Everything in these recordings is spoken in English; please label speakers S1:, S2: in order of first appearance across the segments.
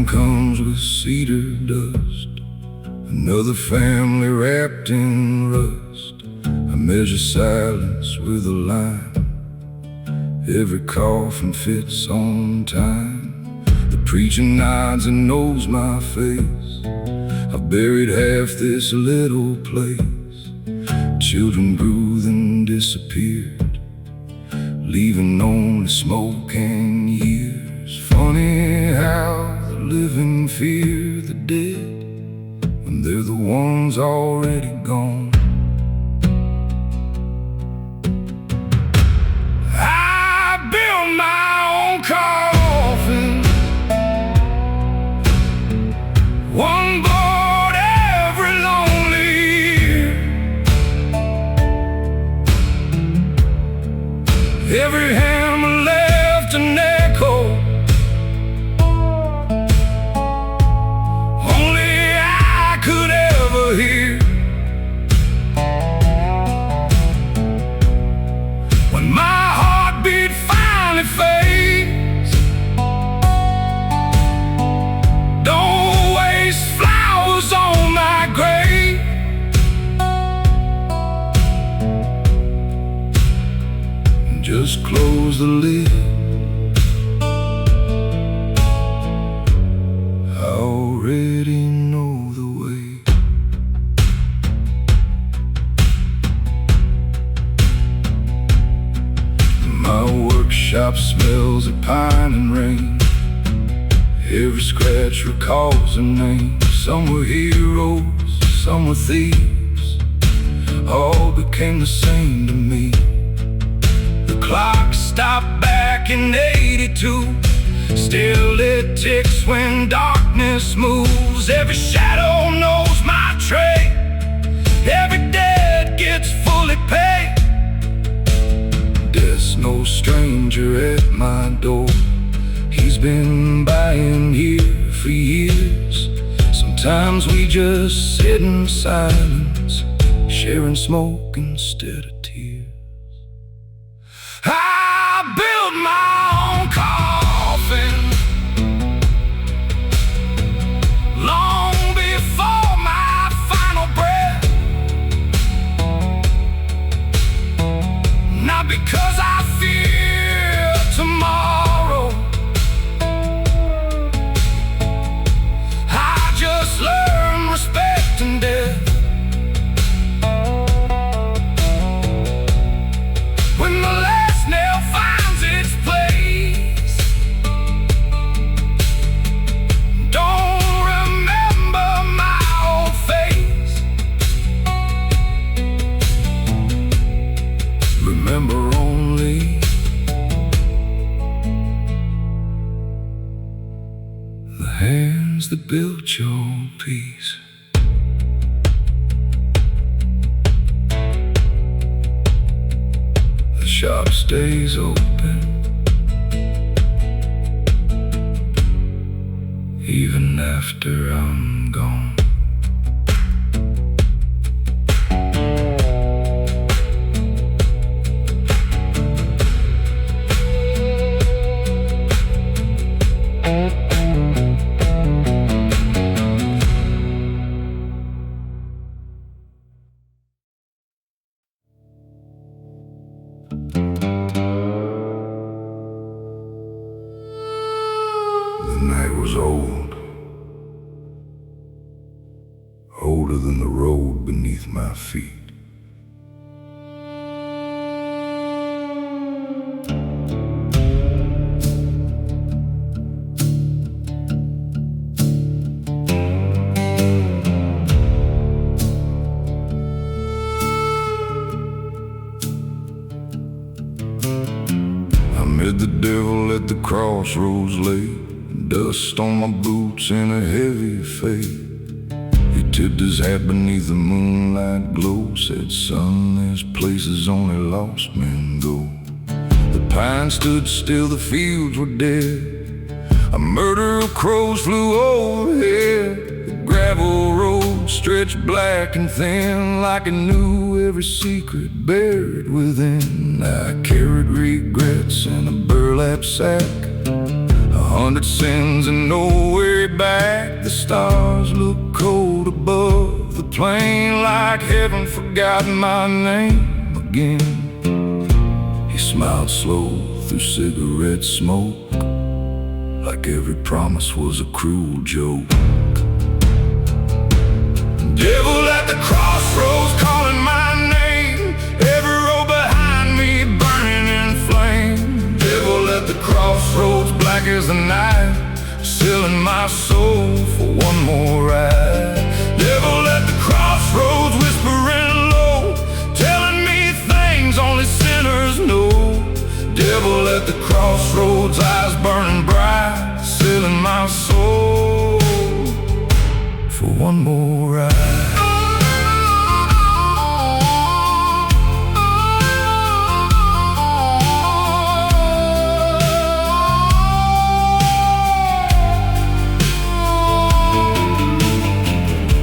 S1: comes with cedar dust, another family wrapped in rust. I measure silence with a line, every coffin fits on time. The preacher nods and knows my face. I've buried half this little place. Children grew then disappeared, leaving only smoke and years. Funny how the living fear the dead when they're the ones already gone. I built my own coffin, one board every lonely year. Every hammer left an echo, only I could ever hear. When my heartbeat finally fades, don't waste flowers on my grave. Just close the lid. I already know the way. My workshop smells of pine and rain. Every scratch recalls a name. Some were heroes, some were thieves. All became the same to me. The clock stopped back in '82. Still it ticks when darkness moves. Every shadow knows my trade. Every dead gets fully paid. Death's no stranger at my door. He's been buying here for years. Sometimes we just sit in silence, sharing smoke instead of tears. I built my own coffin long before my final breath. Not because I fear tomorrow, I just learned respect in death. When the last nail finds its place, don't remember my old face. Remember only the hands that built your peace. The shop stays open even after I'm gone. The night was old, older than the road beneath my feet. I met the devil at the crossroads late, dust on my boots and a heavy fate. He tipped his hat beneath the moonlight glow, said, son, there's places only lost men go. The pines stood still, the fields were dead. A murder of crows flew overhead. The gravel road stretched black and thin, like I knew every secret buried within. I carried regrets in a burlap sack, a 100 sins and no way back. The stars look cold above the plain, like heaven forgot my name again. He smiled slow through cigarette smoke, like every promise was a cruel joke. Devil at the crossroads calling my name, every road behind me burning in flame. Devil at the crossroads, black as the night, selling my soul for one more ride. Devil at the crossroads, whispering low, telling me things only sinners know. Devil at the crossroads, eyes burning bright, selling my soul for one more ride.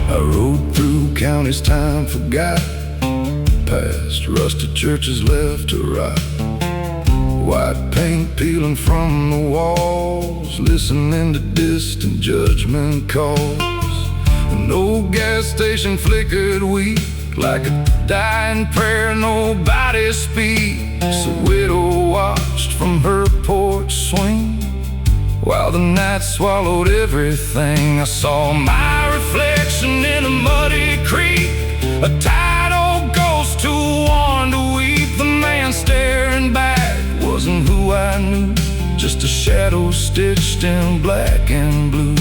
S1: I rode through counties time forgot, past rusted churches left to rot, white paint peeling from the walls, listening to distant judgment calls. An old gas station flickered weak, like a dying prayer nobody speaks. A widow watched from her porch swing, while the night swallowed everything. I saw my reflection in a muddy creek, a tired old ghost too worn to weep. The man staring back wasn't who I knew, just a shadow stitched in black and blue.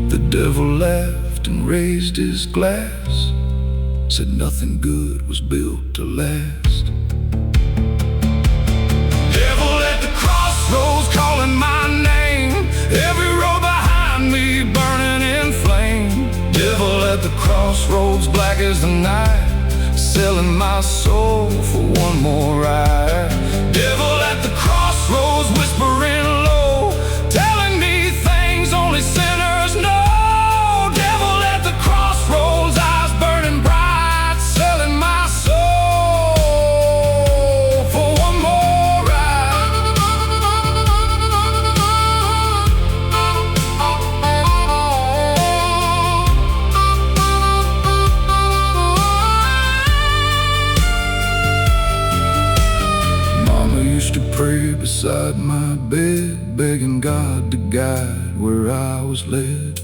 S1: The devil laughed and raised his glass, said nothing good was built to last. Devil at the crossroads calling my name, every road behind me burning in flame. Devil at the crossroads, black as the night, selling my soul for one more ride. Devil at the crossroads, whispering low, telling me things only sinners know. Devil at the crossroads, eyes burning bright, selling my soul for one more ride. Mama used to pray beside my bed, begging God to guide where I was led.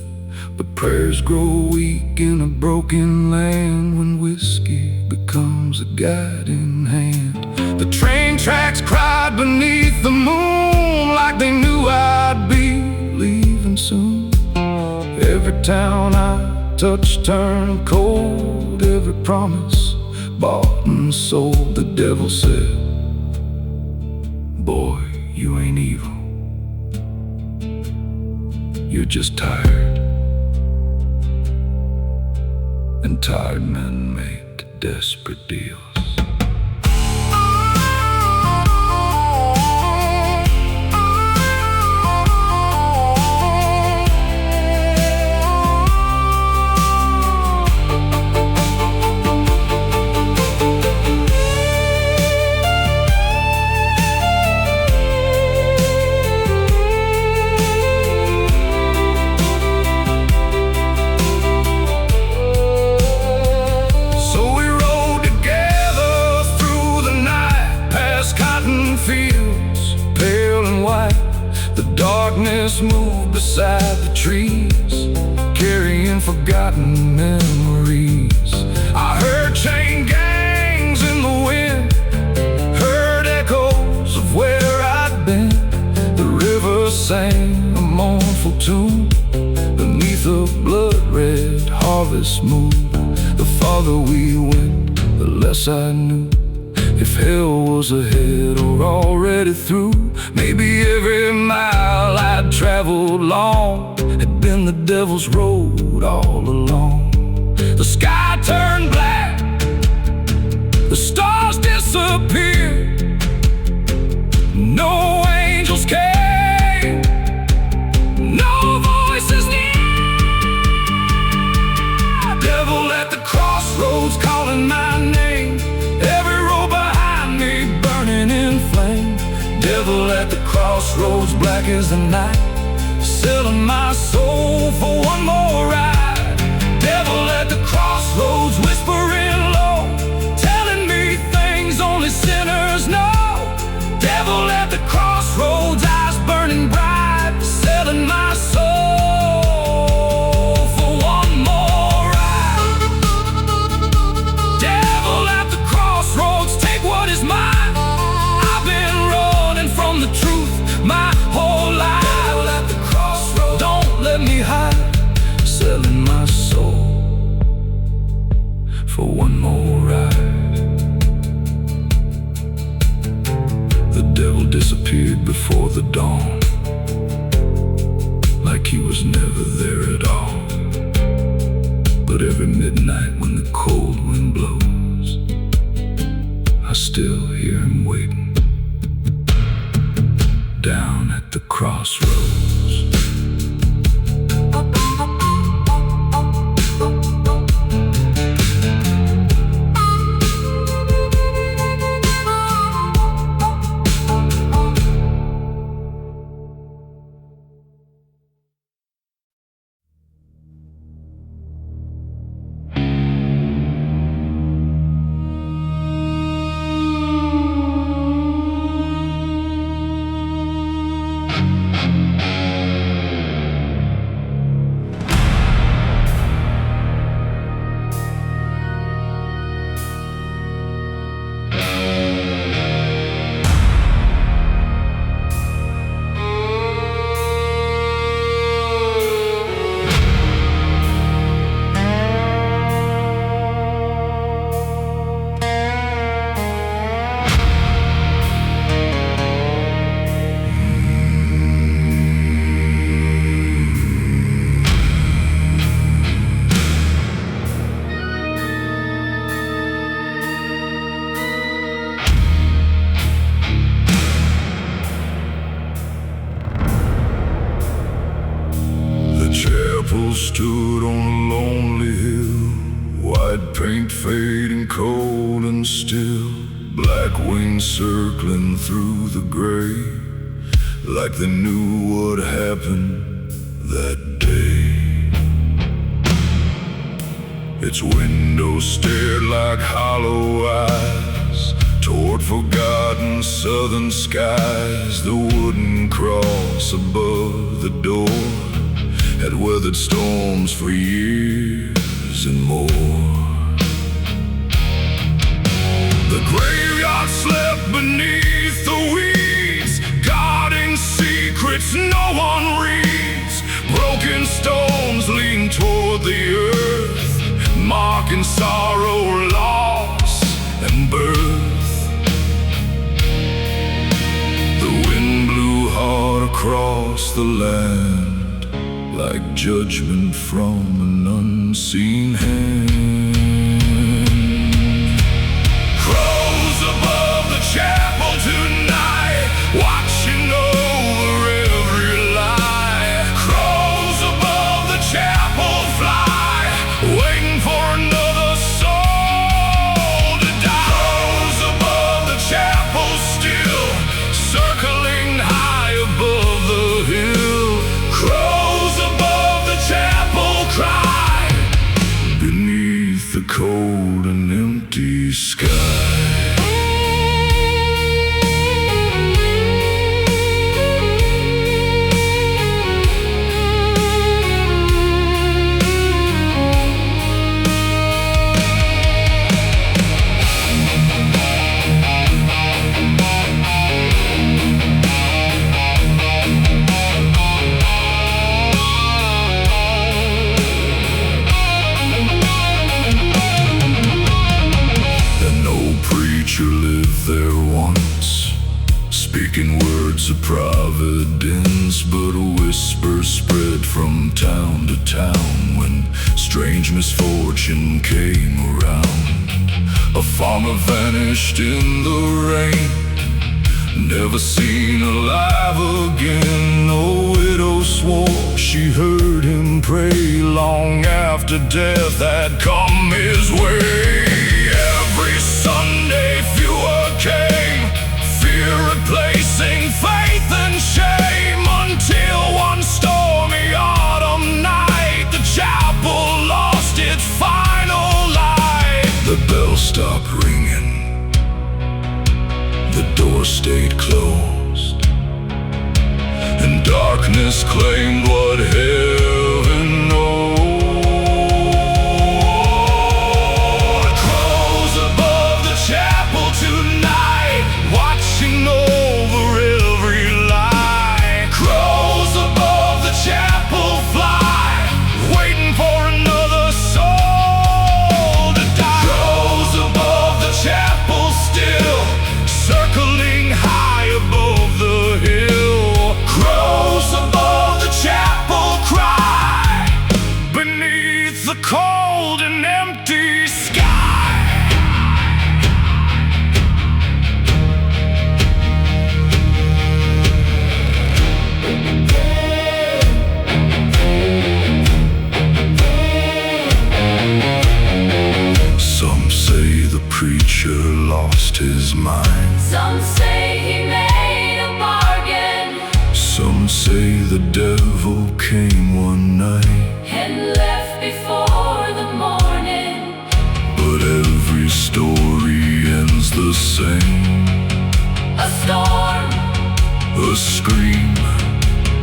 S1: But prayers grow weak in a broken land when whiskey becomes a guiding hand. The train tracks cried beneath the moon, like they knew I'd be leaving soon. Every town I touched turned cold, every promise bought and sold. The devil said, boy, you ain't evil, you're just tired, and tired men make desperate deals. Fields, pale and white, the darkness moved beside the trees, carrying forgotten memories. I heard chain gangs in the wind, heard echoes of where I'd been. The river sang a mournful tune beneath a blood-red harvest moon. The farther we went, the less I knew. If hell was ahead or already through, maybe every mile I'd traveled long had been the devil's road all along. The sky turned black, the stars disappeared, no angels came, no voices near. Devil at the crossroads calling my name, every road behind me burning in flame. Devil at the crossroads, black as the night, selling my soul for one more ride. Devil at the crossroads, whispering low, telling me things only sinners know. Devil at the crossroads, eyes burning bright, selling my soul for one more ride. Devil at the crossroads, take what is mine. I've been running from the truth my whole life. Devil at the crossroads, don't let me hide, selling my soul for one more ride. The devil disappeared before the dawn, like he was never there at all. But every midnight when the cold wind blows, I still hear him waiting down at the crossroads. Stood on a lonely hill, white paint fading cold and still, black wings circling through the gray, like they knew what happened that day. Its windows stared like hollow eyes toward forgotten southern skies. The wooden cross above the door had weathered storms for years and more. The graveyard slept beneath the weeds, guarding secrets no one reads. Broken stones lean toward the earth, marking sorrow, loss, and birth. The wind blew hard across the land, like judgment from an unseen hand. Crows above the chapel tonight, watching over every lie. Crows above the chapel fly, waiting for another soul to die. Crows above the chapel still, circling high above the hill. Crows above the chapel cry, beneath the cold and empty sky. There once, speaking words of providence, but a whisper spread from town to town when strange misfortune came around. A farmer vanished in the rain, never seen alive again. A widow swore she heard him pray long after death had come his way. Every Sunday fewer came, fear replacing faith and darkness claimed what heaven knows. Crows above the chapel tonight, watching over every lie. Crows above the chapel fly, waiting for another soul to die. Crows above the chapel still, circling high above the hill. Crows above the chapel cry, beneath the cold and empty sky. Some say the preacher lost his mind.
S2: Some say he made a bargain
S1: Some say the devil came one night.
S2: and left before the morning.
S1: But every story ends the same.
S2: A storm,
S1: A scream,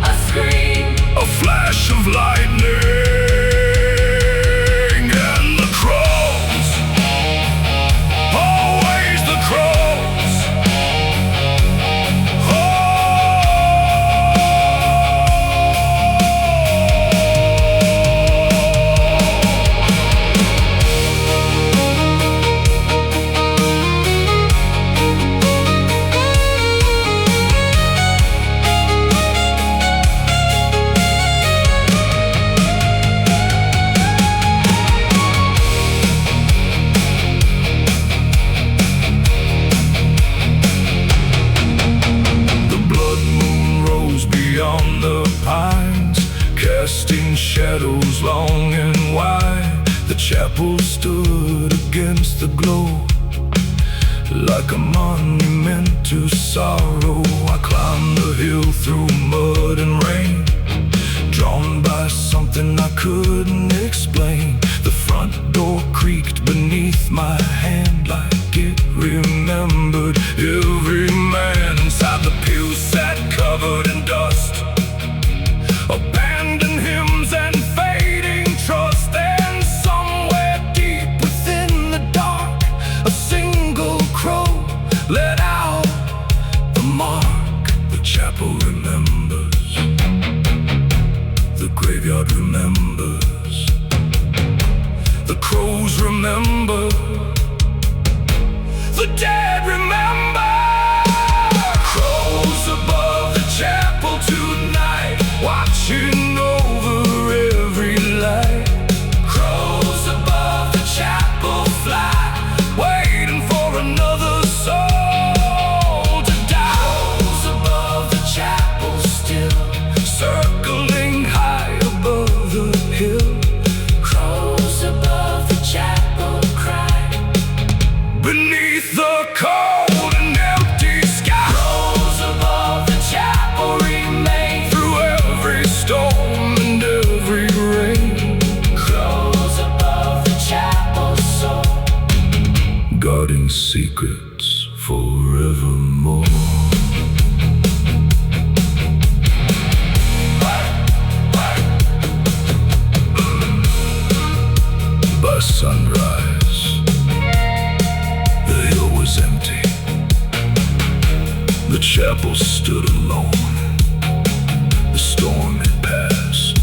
S2: a scream,
S1: a flash of lightning, and the crows, always the crows. The blood moon rose beyond the pines, casting shadows long and wide. The chapel stood against the glow, like a monument to sorrow. I climbed the hill through mud and rain, drawn by something I couldn't explain. The front door creaked beneath my hand like it remembered every man. Inside the pew sat covered in dust, abandoned hymns and fading trust. And somewhere deep within the dark, a single crow let out the mark. The chapel remembers, the graveyard remembers, the crows remember, the dead remember. Crows above the chapel tonight, watching over every light. Crows above the chapel fly, waiting for another soul to die. Crows above the chapel still, circling high above the hill.
S2: crows above the chapel cry.
S1: Beneath the cold and empty sky.
S2: Crows above the chapel remain.
S1: Through every storm and every rain,
S2: Crows above the chapel soul.
S1: guarding secrets forevermore. By sunrise, the hill was empty. The chapel stood alone. The storm had passed.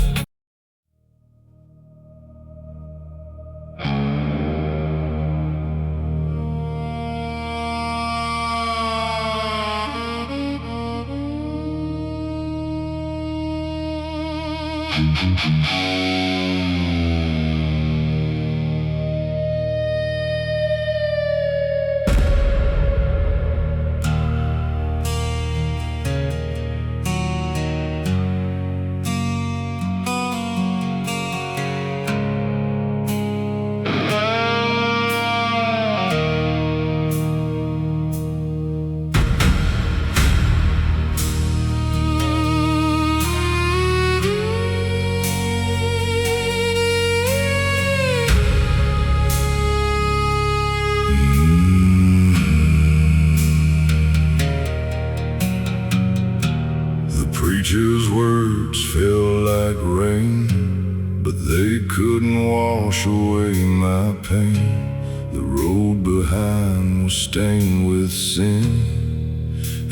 S1: preacher's words fell like rain, but they couldn't wash away my pain. The road behind was stained with sin,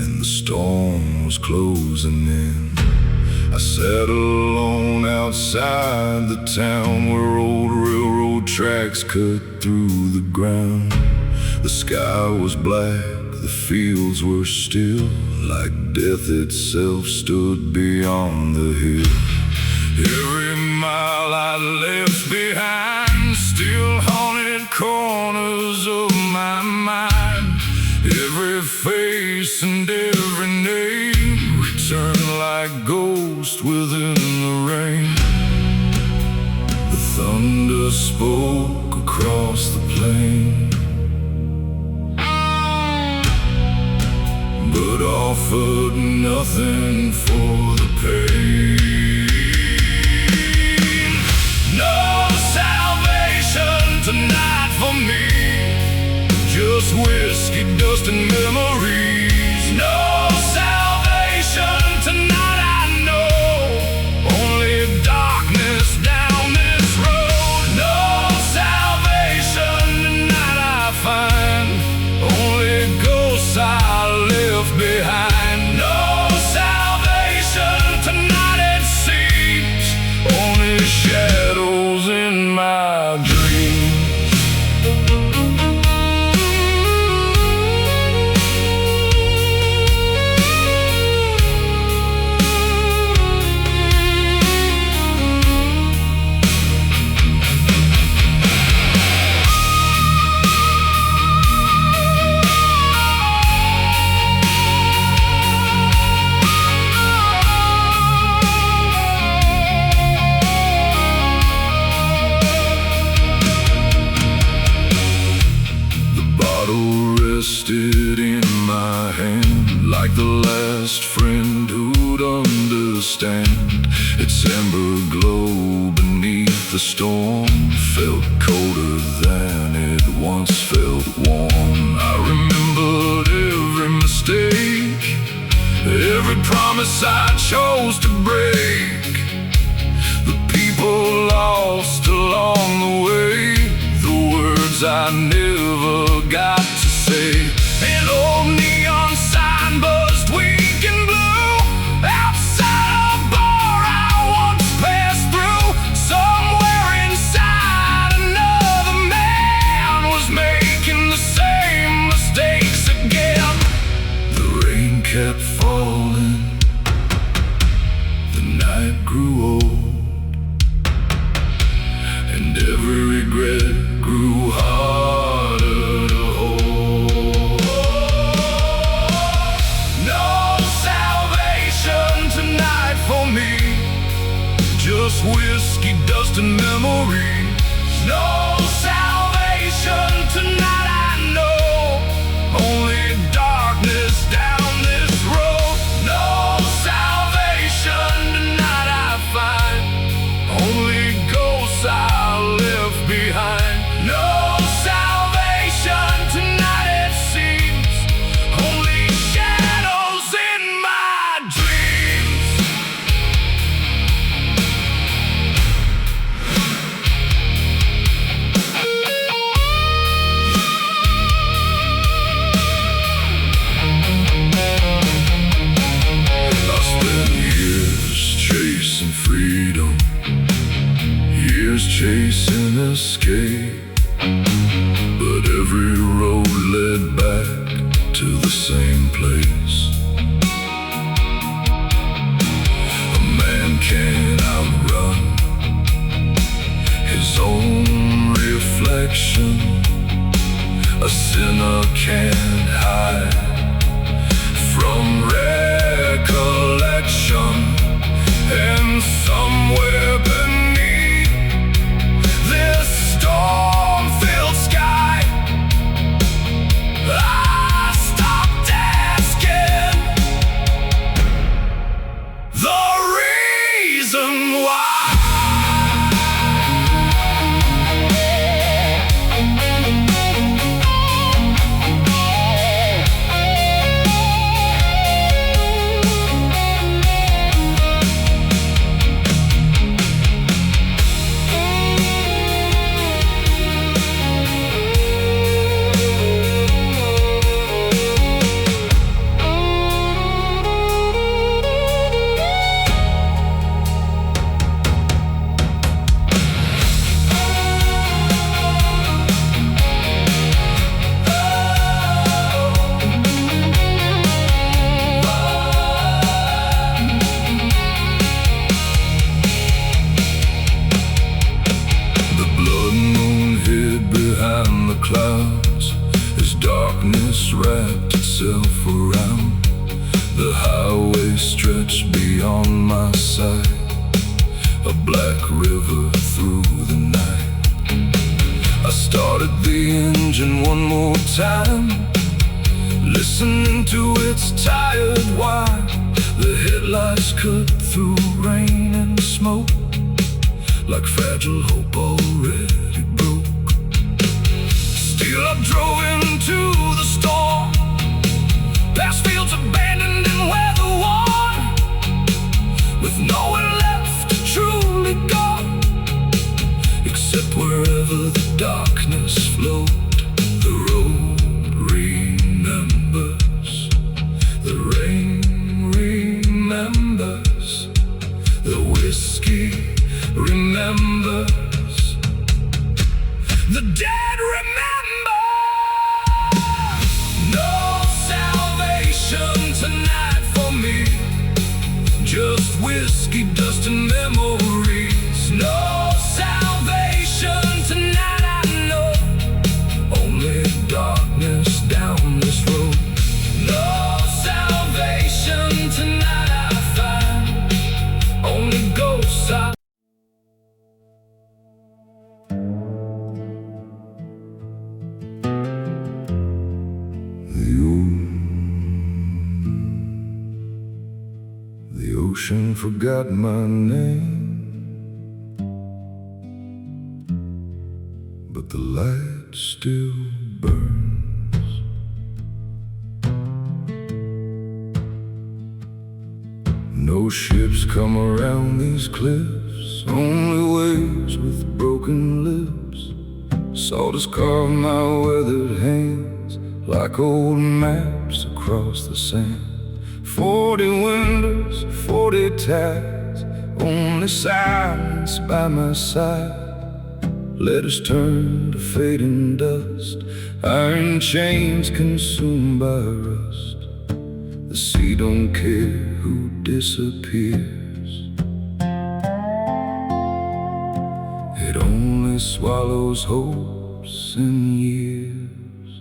S1: and the storm was closing in. I sat alone outside the town where old railroad tracks cut through the ground. The sky was black, the fields were still, like death itself stood beyond the hill. Every mile I left behind still haunted corners of my mind. Every face and every name returned like ghosts within the rain. The thunder spoke across the plain, but offered nothing for the pain. No salvation tonight for me, just whiskey, dust, and memories. No salvation tonight, I know, only darkness down this road. No salvation tonight I find, only ghosts I left behind. No salvation tonight it seems, only shadows in my dreams. Rested in my hand like the last friend who'd understand. Its amber glow beneath the storm felt colder than it once felt warm. I remembered every mistake, every promise I chose to break, the people lost along the way, the words I never got to say. An old neon sign buzzed weak and blue outside a bar I once passed through. Somewhere inside another man was making the same mistakes again. The rain kept falling, the night grew old, and every regret grew harder to hold. No salvation tonight for me, just whiskey, dust, and memories. No salvation tonight, I know, only darkness down this road. No salvation tonight I find, only ghosts I left behind. No salvation tonight it seems, only shadows in my dreams. I spent years chasing freedom, years chasing escape, but every road led back to the same place. A man can't outrun his own reflection, a sinner can't hide from recollection. And somewhere beneath this storm-filled sky, I stopped asking beyond my sight, a black river through the night. I started the engine one more time, listening to its tired whine. The headlights cut through rain and smoke, like fragile hope already broke. Still I drove into the storm, past fields abandoned and weather-worn, with nowhere left to truly go, except wherever the darkness flowed. The road remembers, the rain remembers, the whiskey remembers, the dead remember. No salvation tonight for me, just whiskey, dust and memories. No salvation tonight, I know, only darkness down this road. No salvation tonight, I find, only ghosts I. The ocean forgot my name, but the light still burns. No ships come around these cliffs, only waves with broken lips. Salt has carved my weathered hands like old maps across the sand. 40 winters, 40 tides, only silence by my side. Letters turn to fading dust, iron chains consumed by rust. The sea don't care who disappears, it only swallows hopes and years.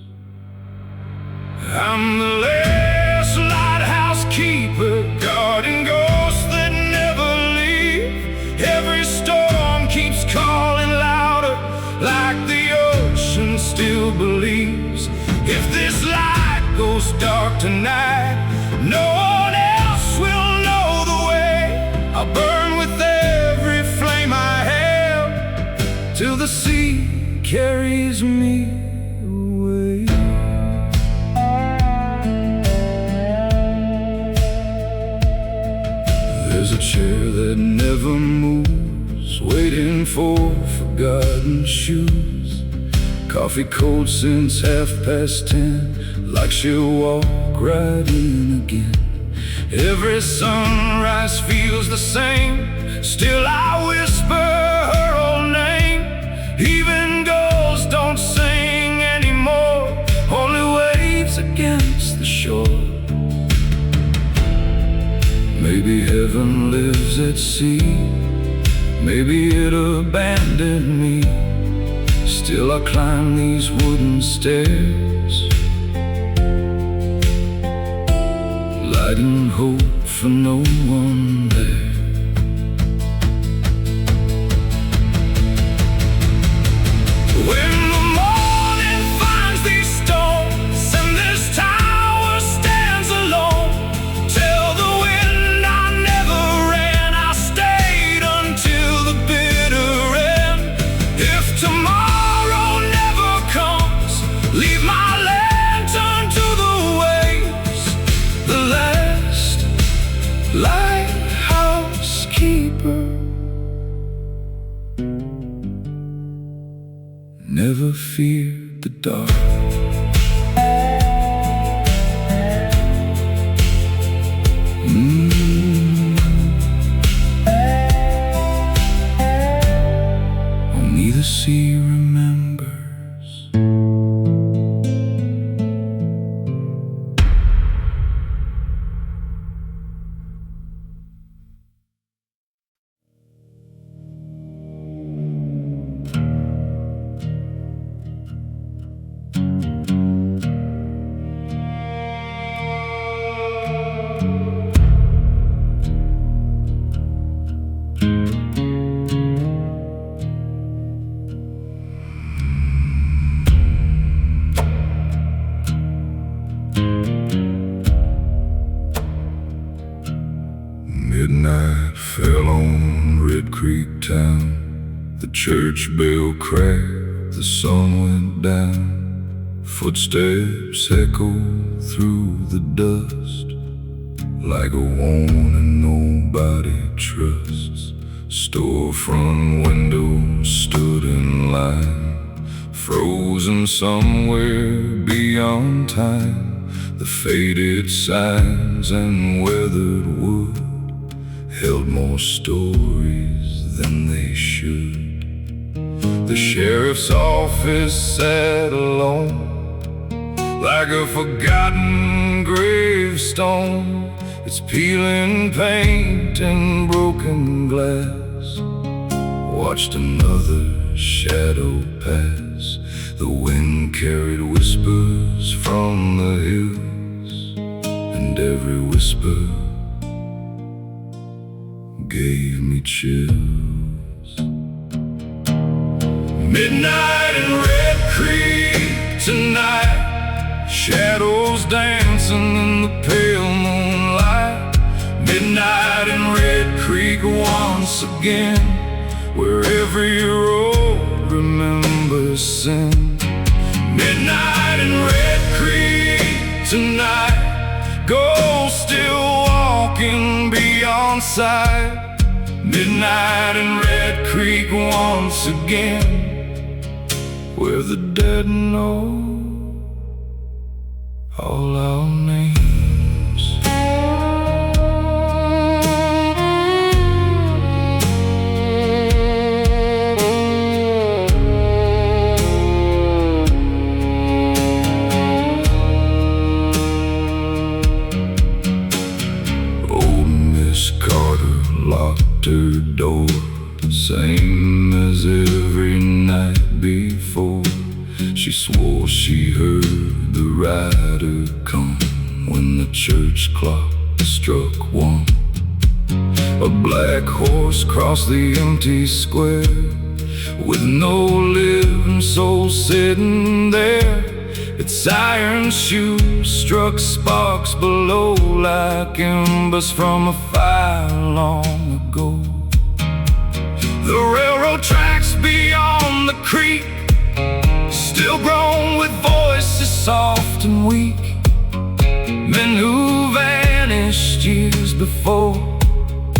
S1: I'm the last lighthouse keeper, guarding ghosts that never leave. Every storm keeps calling louder, like the ocean still believes. If this light goes dark tonight, no one else will know the way. I'll burn with every flame I have, till the sea carries me away. There's a chair that never moves, waiting for forgotten shoes. Coffee cold since 10:30, like she'll walk right in again. Every sunrise feels the same, still I whisper her old name. Even ghosts don't sing anymore, only waves against the shore. Maybe heaven lives at sea, maybe it abandoned me. Still I climb these wooden stairs, lighting hope for no one there. When the morning finds these stones and this tower stands alone, tell the wind I never ran, I stayed until the bitter end. If tomorrow never comes, leave my lantern to the waves. The last lighthouse keeper, never feared the dark. Only the sea remembers. Midnight fell on Red Creek town. The church bell cracked, the sun went down. Footsteps echoed through the dust, like a warning nobody trusts. Storefront windows stood in line, frozen somewhere beyond time. The faded signs and weathered wood held more stories than they should. The sheriff's office sat alone, like a forgotten gravestone. It's peeling paint and broken glass. Watched another shadow pass. The wind carried whispers from the hills, and every whisper gave me chills. Midnight in Red Creek tonight, shadows dancing in the pale moonlight. Midnight in Red Creek once again, where every road remembers sin. Midnight in Red Creek tonight, ghosts still walking beyond sight. Midnight in Red Creek once again, where the dead know all our names. Locked her door, same as every night before. She swore she heard the rider come when the church clock struck one. A black horse crossed the empty square, with no living soul sitting there. Its iron shoes struck sparks below, like embers from a fire long ago. The railroad tracks beyond the creek, still groan with voices soft and weak. Men who vanished years before,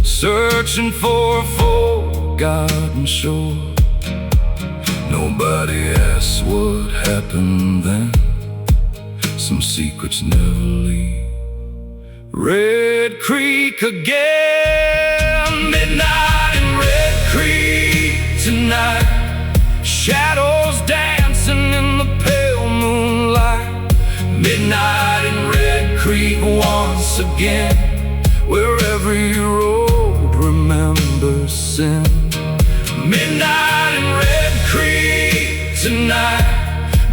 S1: searching for a forgotten shore. Nobody asks what happened then, some secrets never leave Red Creek again. Midnight in Red Creek tonight, shadows dancing in the pale moonlight. Midnight in Red Creek once again, where every road remembers sin. Midnight in Red Creek tonight,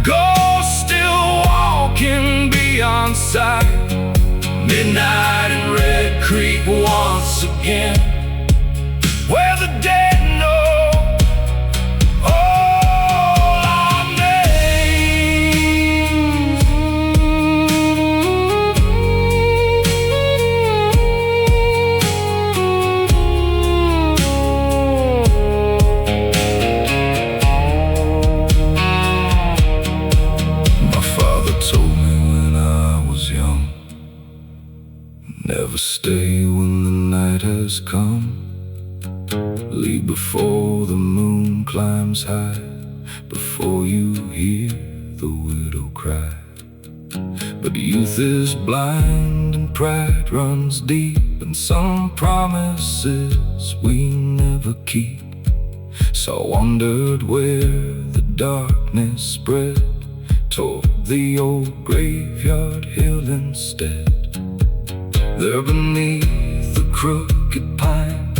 S1: ghosts still walking beyond sight. Midnight in Red Creek once again, where the dead know all our names. My father told me when I was young, never stay when the night has come. Leave before the moon climbs high, before you hear the widow cry. But youth is blind and pride runs deep, and some promises we never keep. So I wondered where the darkness spread, toward the old graveyard hill instead. There beneath the crooked pine,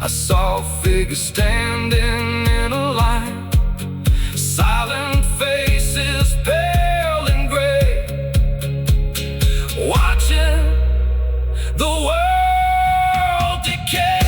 S1: I saw a figure standing in a line. Silent faces, pale and gray, watching the world decay.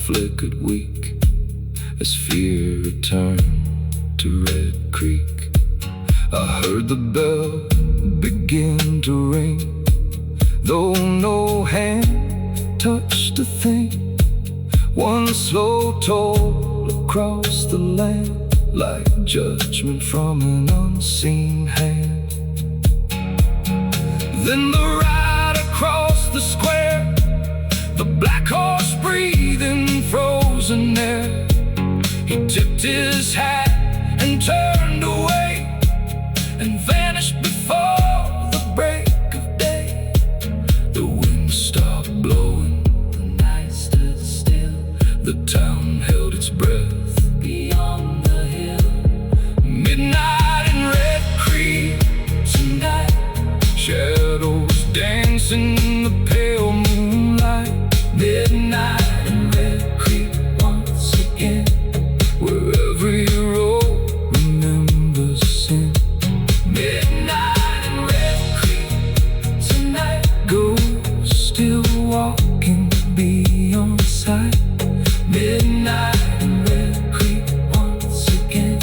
S1: flickered weak as fear returned to Red Creek. I heard the bell begin to ring, though no hand touched a thing. One slow toll across the land, like judgment from an unseen hand. Then the ride across the square, the black horse breathing frozen air. He tipped his hat and turned away and vanished before the break of day. The wind stopped blowing, the night stood still. The town held its breath beyond the hill. Midnight in Red Creek tonight, shadows dancing in the pale moonlight. Midnight in Red Creek once again, where every road remembers sin. Midnight in Red Creek tonight, ghosts still walking beyond sight. Midnight in Red Creek once again,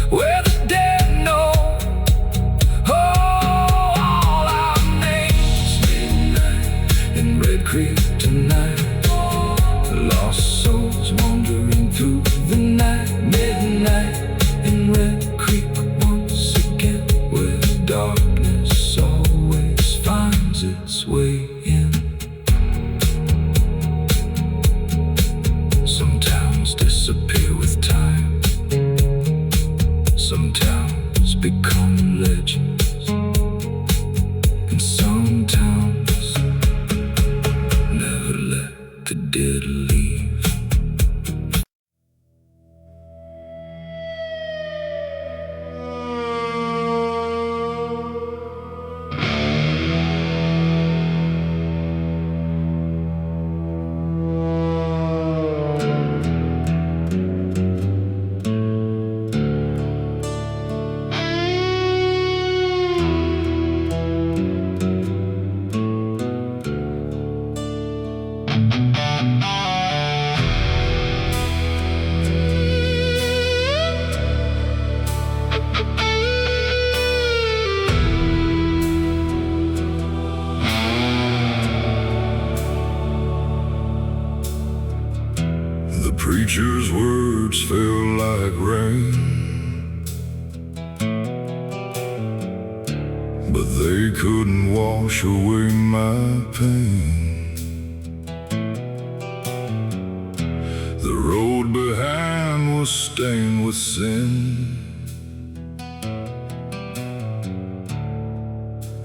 S1: where the dead know all our names. Midnight in Red Creek tonight, lost souls wandering through the night. Midnight in Red Creek once again, where darkness always finds its way in. Some towns disappear with time, some towns become legends, and some towns never let the dead leave. The preacher's words fell like rain, but they couldn't wash away my pain. The road behind was stained with sin,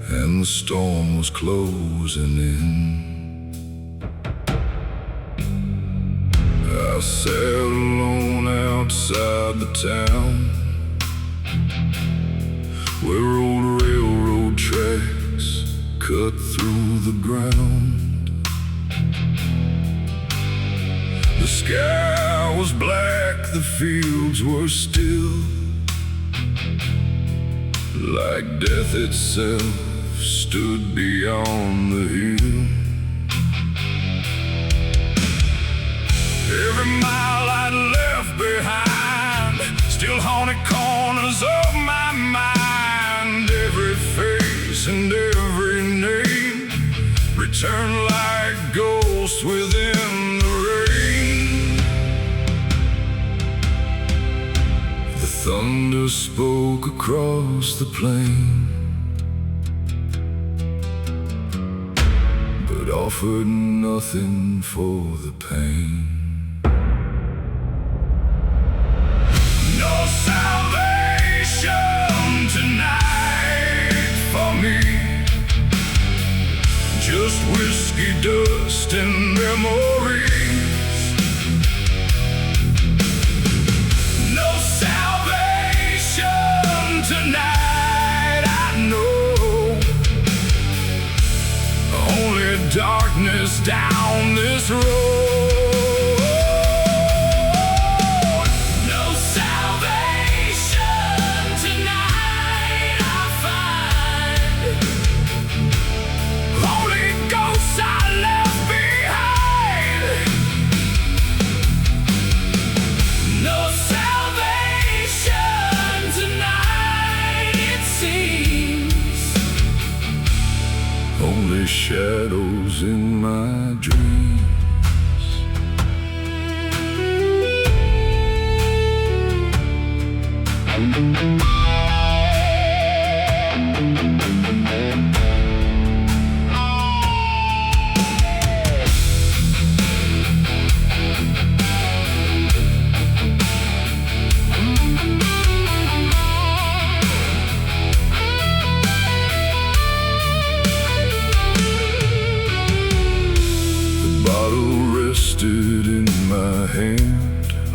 S1: and the storm was closing in. I sat alone outside the town, where old railroad tracks cut through the ground. The sky was black, the fields were still, like death itself stood beyond the hill. Every mile I'd left behind still haunted corners of my mind. Every face and every name returned like ghosts within the rain. The thunder spoke across the plain, but offered nothing for the pain. Salvation tonight for me, just whiskey dust and memories. No salvation tonight, I know. Only darkness down this road.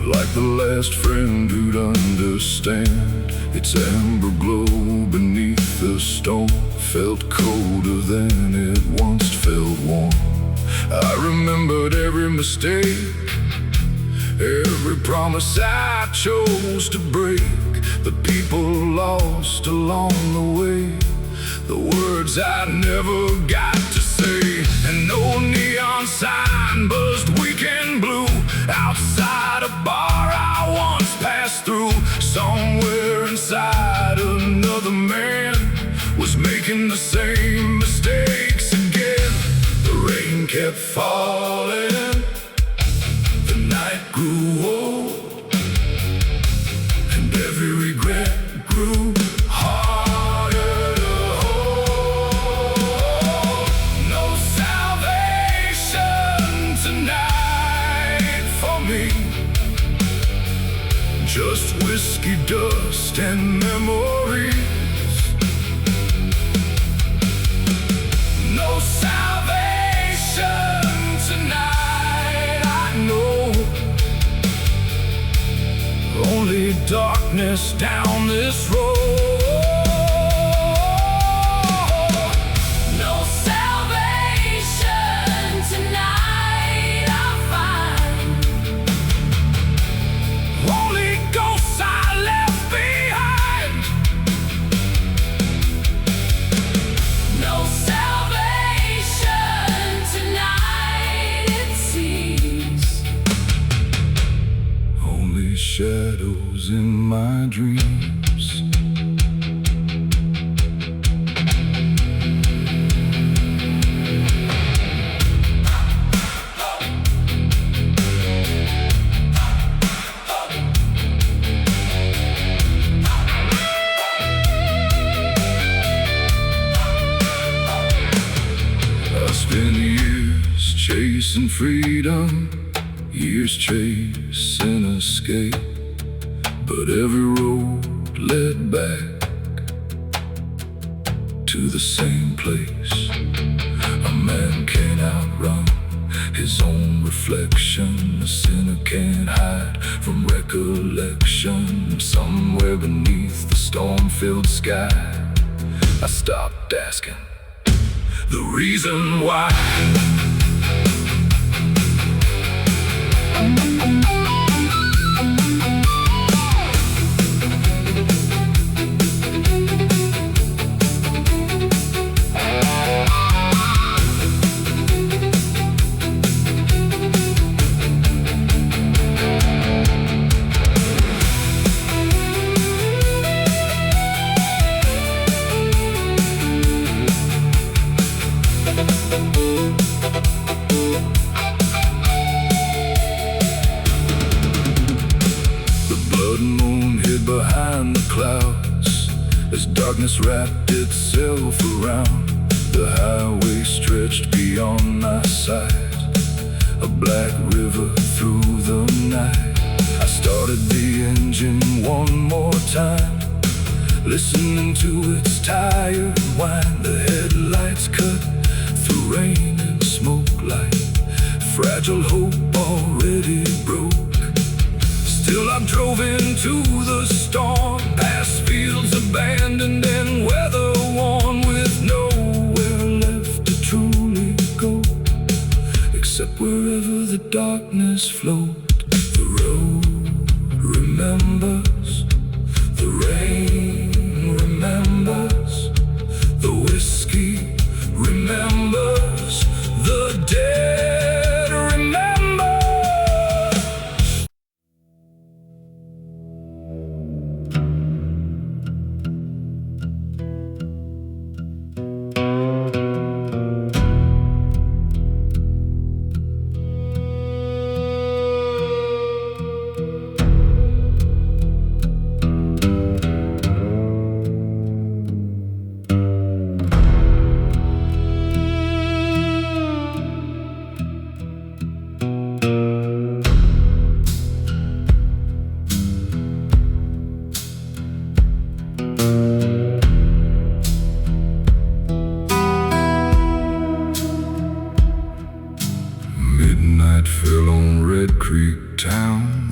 S1: like the last friend who'd understand. Its amber glow beneath the storm felt colder than it once felt warm. I remembered every mistake, every promise I chose to break, the people lost along the way, the words I never got to say. And no neon sign buzzed weak and blue outside a bar I once passed through. Somewhere inside another man was making the same mistakes again. The rain kept falling, the night grew old, and every regret grew harder to hold. No salvation tonight for me, just whiskey dust and memories. No salvation tonight, I know. Only darkness down this road.
S2: No salvation tonight I find.
S1: Only ghosts I left behind.
S2: No salvation tonight it seems.
S1: Only shadows in my dreams. I spent years chasing freedom, years chasing escape, but every road led back to the same place. A man can't outrun his own reflection. A sinner can't hide from recollection. Somewhere beneath the storm-filled sky, I stopped asking the reason why. Behind the clouds, as darkness wrapped itself around, the highway stretched beyond my sight, a black river through the night. I started the engine one more time, listening to its tired whine. The headlights cut through rain and smoke like fragile hope already broke. Still I drove into the storm, past fields abandoned and weather worn, with nowhere left to truly go, except wherever the darkness flowed. The road remembers, the rain remembers, the whiskey remembers, the dead remember.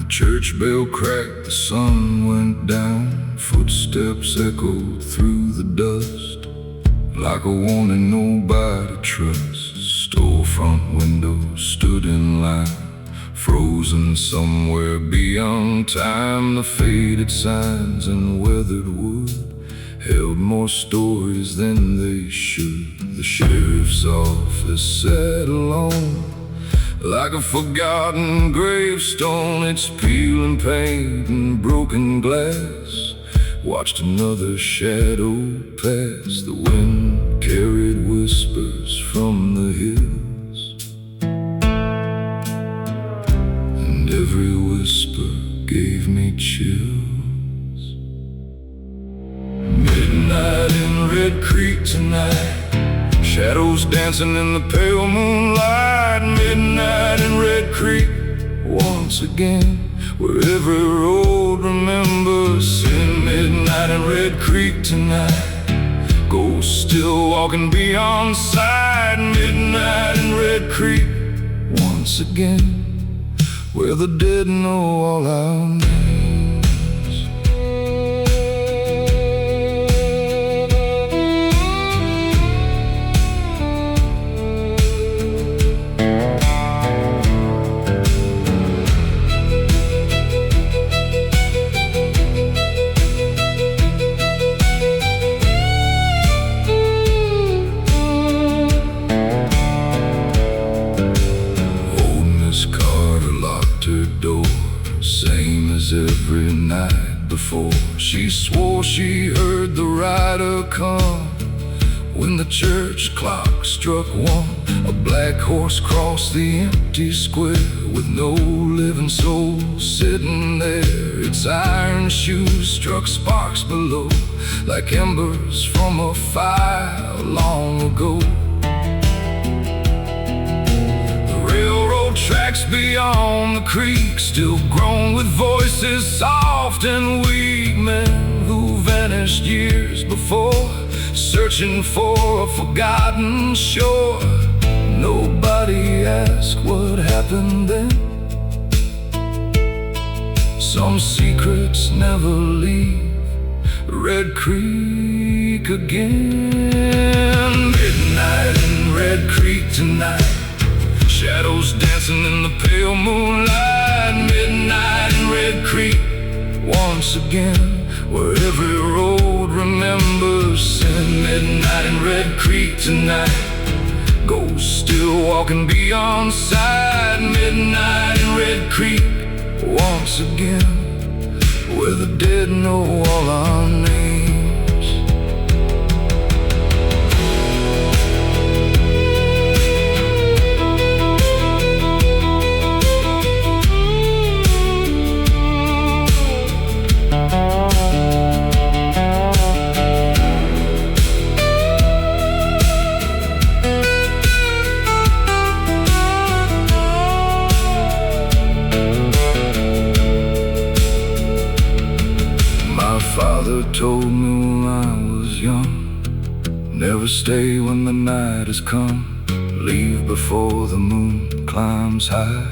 S1: Church bell cracked, the sun went down. Footsteps echoed through the dust, like a warning nobody trusts. Storefront windows stood in line, frozen somewhere beyond time. The faded signs and weathered wood held more stories than they should. The sheriff's office sat alone, like a forgotten gravestone. Its peeling paint and broken glass watched another shadow pass. The wind carried whispers from the hills, and every whisper gave me chills. Midnight in Red Creek tonight, shadows dancing in the pale moonlight. Midnight in Red Creek once again, where every road remembers sin. Midnight in Red Creek tonight, ghosts still walking beyond sight. Midnight in Red Creek once again, where the dead know all our names. Same as every night before. She swore she heard the rider come when the church clock struck one. A black horse crossed the empty square with no living soul sitting there. Its iron shoes struck sparks below, like embers from a fire long ago. Tracks beyond the creek still groan with voices soft and weak. Men who vanished years before, searching for a forgotten shore. Nobody asked what happened then. Some secrets never leave Red Creek again. Midnight in Red Creek tonight, shadows dancing in the pale moonlight. Midnight in Red Creek once again, where every road remembers sin. Midnight in Red Creek tonight, ghosts still walking beyond sight. Midnight in Red Creek once again, where the dead know all our names. Father told me when I was young, never stay when the night has come. Leave before the moon climbs high,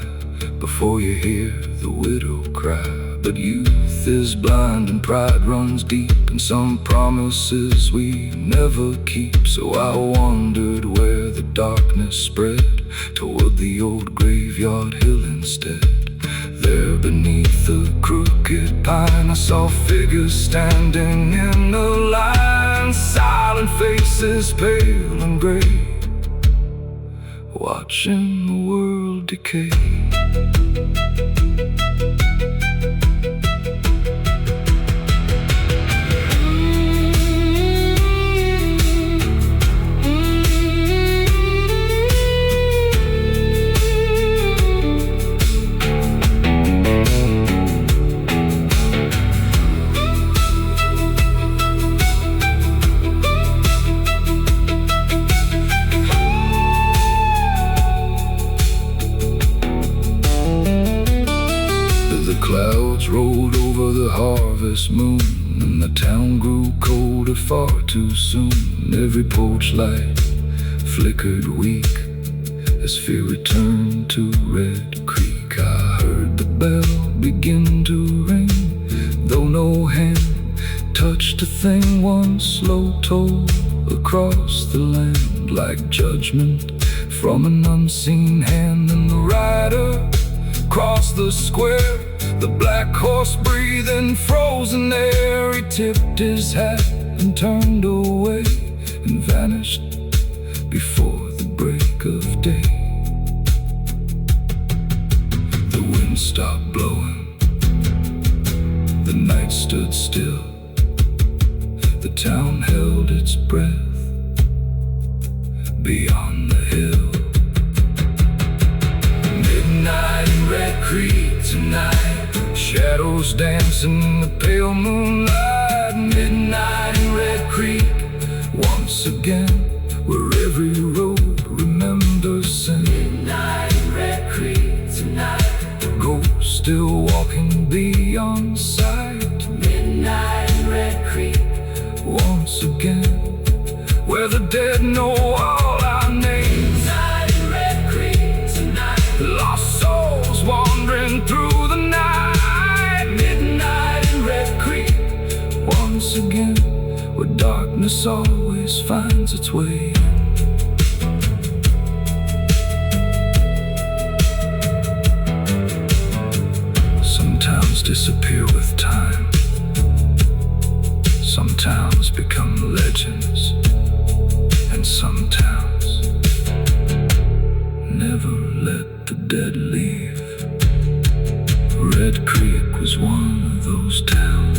S1: before you hear the widow cry. But youth is blind and pride runs deep, and some promises we never keep. So I wandered where the darkness spread, toward the old graveyard hill instead. There beneath the crooked pine, I saw figures standing in a line, silent faces pale and gray, watching the world decay. Clouds rolled over the harvest moon, and the town grew colder far too soon. Every porch light flickered weak as fear returned to Red Creek. I heard the bell begin to ring, though no hand touched a thing. One slow toll across the land, like judgment from an unseen hand. And the rider crossed the square, the black horse breathing frozen air. He tipped his hat and turned away and vanished before the break of day. The wind stopped blowing, the night stood still, the town held its breath beyond the hill. Midnight in Red Creek tonight, shadows dancing in the pale moonlight. Midnight in Red Creek once again, where every road remembers sin. Midnight in Red Creek tonight, ghosts still walking beyond sight. Midnight in Red Creek once again, where the dead know all our names. Midnight in Red Creek tonight, lost souls wandering through the night. Midnight in Red Creek once again, where darkness always finds its way. Some towns disappear with time, some towns become legends, and some towns never let the dead leave. Red Creek was one of those towns.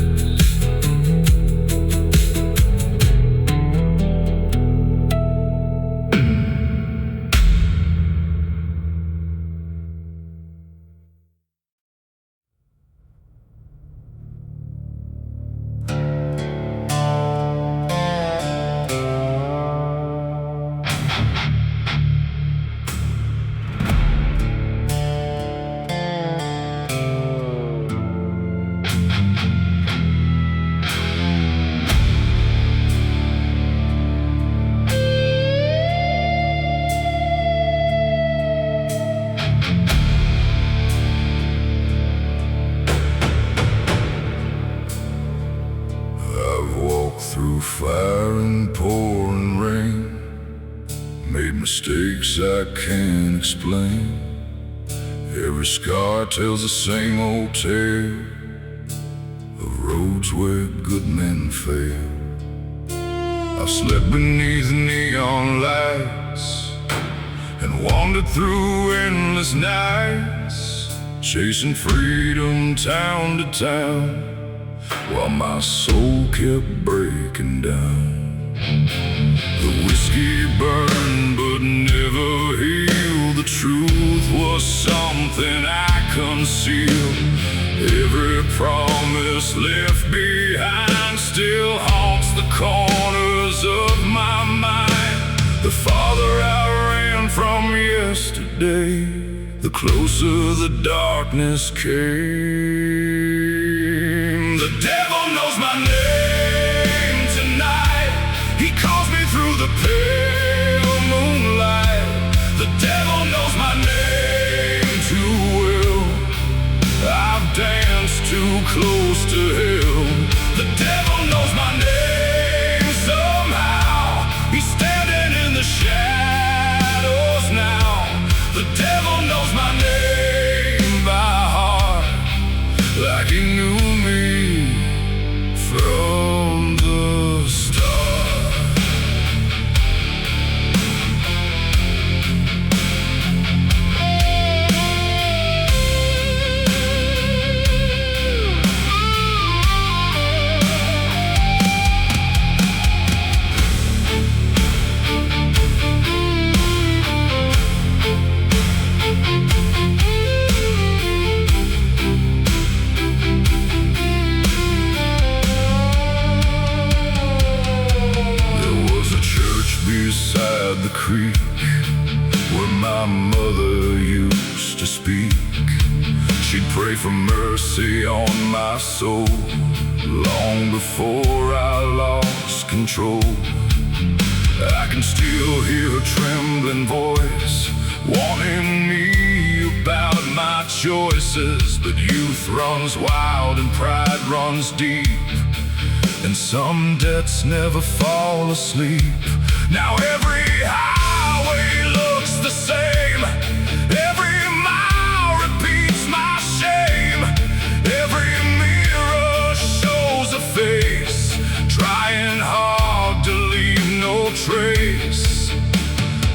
S1: Through fire and pouring rain, made mistakes I can't explain. Every scar tells the same old tale of roads where good men fail. I've slept beneath neon lights and wandered through endless nights, chasing freedom town to town, while my soul kept breaking down. The whiskey burned but never healed. The truth was something I concealed. Every promise left behind still haunts the corners of my mind. The farther I ran from yesterday, the closer the darkness came. The devil knows my name tonight. He calls me through the pale moonlight. The devil knows my name too well. I've danced too close to hell. The devil knows my name somehow. He's standing in the shadows now. The devil knows my name by heart, like he knew me from the start. Beside the creek where my mother used to speak, she'd pray for mercy on my soul long before I lost control. I can still hear her trembling voice warning me about my choices, but youth runs wild and pride runs deep, and some debts never fall asleep. Now every highway looks the same, every mile repeats my shame, every mirror shows a face, trying hard to leave no trace.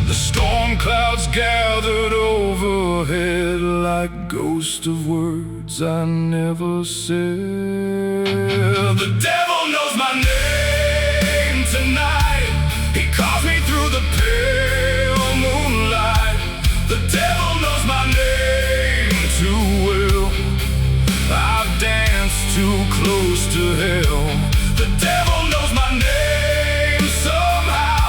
S1: The storm clouds gathered overhead like ghosts of words I never said. The devil knows my name tonight. He calls me through the pale moonlight. The devil knows my name too well. I've danced too close to hell. The devil knows my name somehow.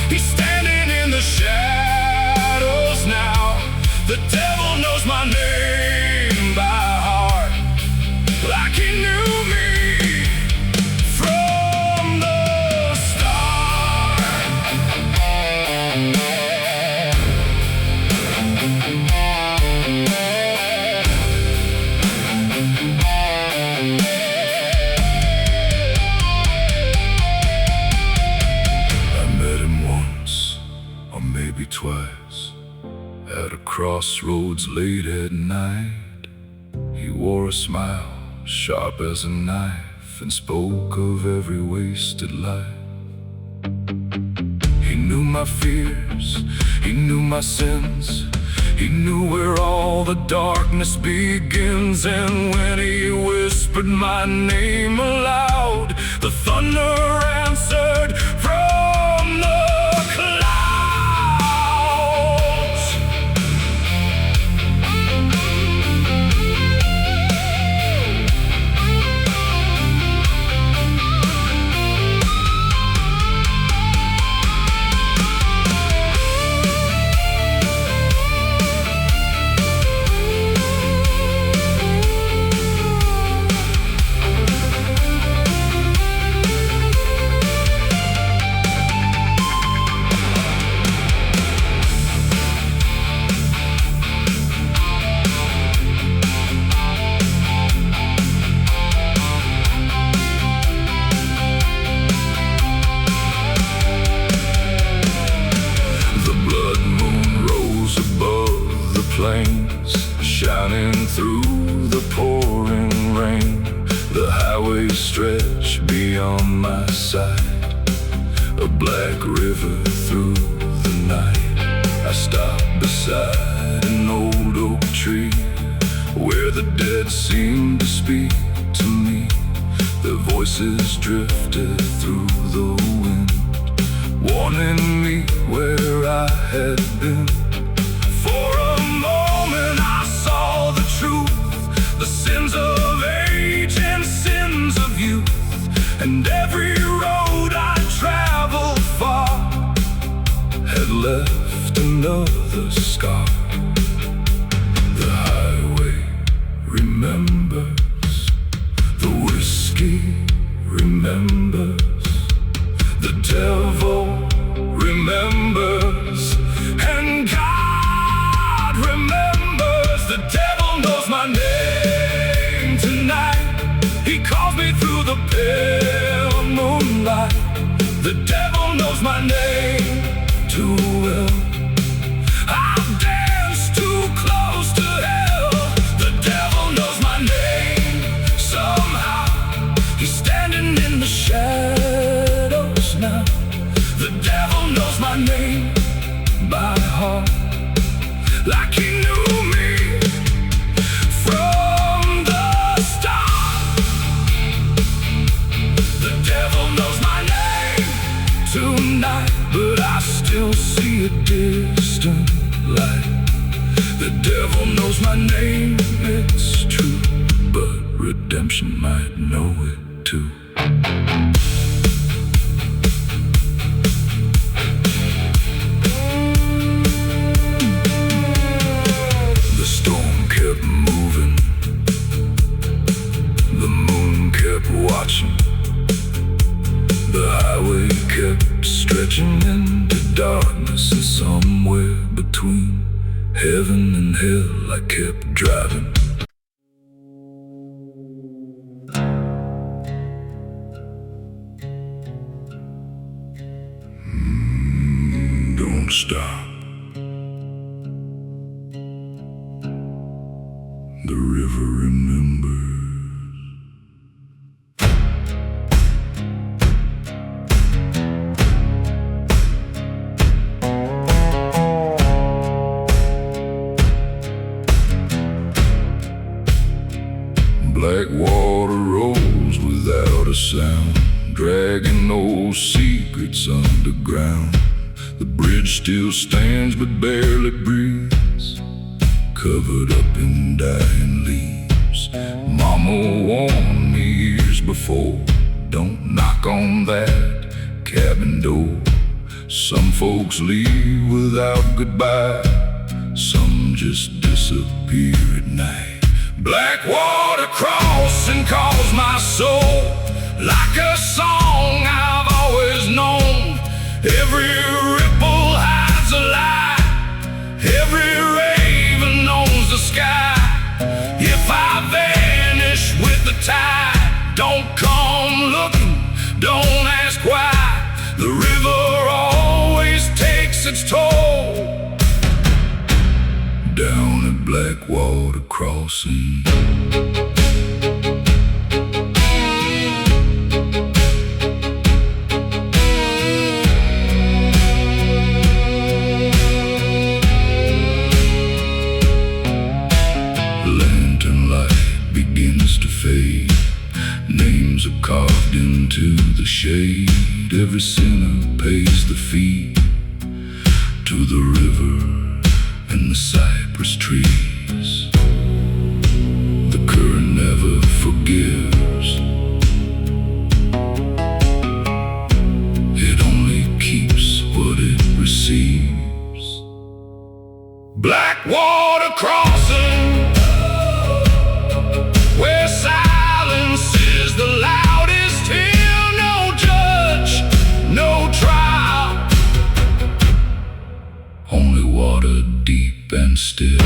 S1: He's standing in the shadows now. The devil knows my name by heart, like he knew me from the start. I met him once, or maybe twice, at a crossroads late at night. He wore a smile sharp as a knife and spoke of every wasted life. He knew my fears, he knew my sins, he knew where all the darkness begins. And when he whispered my name aloud, the thunder answered from the clouds. Shining through the pouring rain, the highways stretch beyond my sight, a black river through the night. I stopped beside an old oak tree, where the dead seemed to speak to me. Their voices drifted through the wind, warning me where I had been. For a moment I saw the truth, the sins of age and sins of youth, and every road I traveled far had left another scar. The highway remembers, the whiskey remembers, the devil remembers, and God remembers. The devil knows my name tonight. He calls me through the pale moonlight. The devil knows my name too well. I've danced too close to hell. The devil knows my name somehow. He's standing in the shadows now. The devil knows my name by heart, like he knew me from the start. The devil knows my name tonight, but I still see a distant light. The devil knows my name, it's true, but redemption might know it too. The storm kept moving, the moon kept watching, the highway kept stretching into darkness, and somewhere between Heaven and hell, I kept driving. Don't stop. The river remembers. Black water rolls without a sound, dragging old secrets underground. The bridge still stands but barely breathes, covered up in dying leaves. Mama warned me years before, don't knock on that cabin door. Some folks leave without goodbye, some just disappear at night. Black water crossing calls my soul like a song I've always known. Every ripple hides a lie, every raven owns the sky. If I vanish with the tide, don't come looking, don't ask why. The river always takes its toll down at Blackwater Crossing. Lantern light begins to fade, names are carved into the shade. Every sinner pays the fee to the river and the cypress trees. The current never forgives, it only keeps what it receives. Blackwater Crossing, where silence is the loudest here. No judge, no trial, only water deep and still.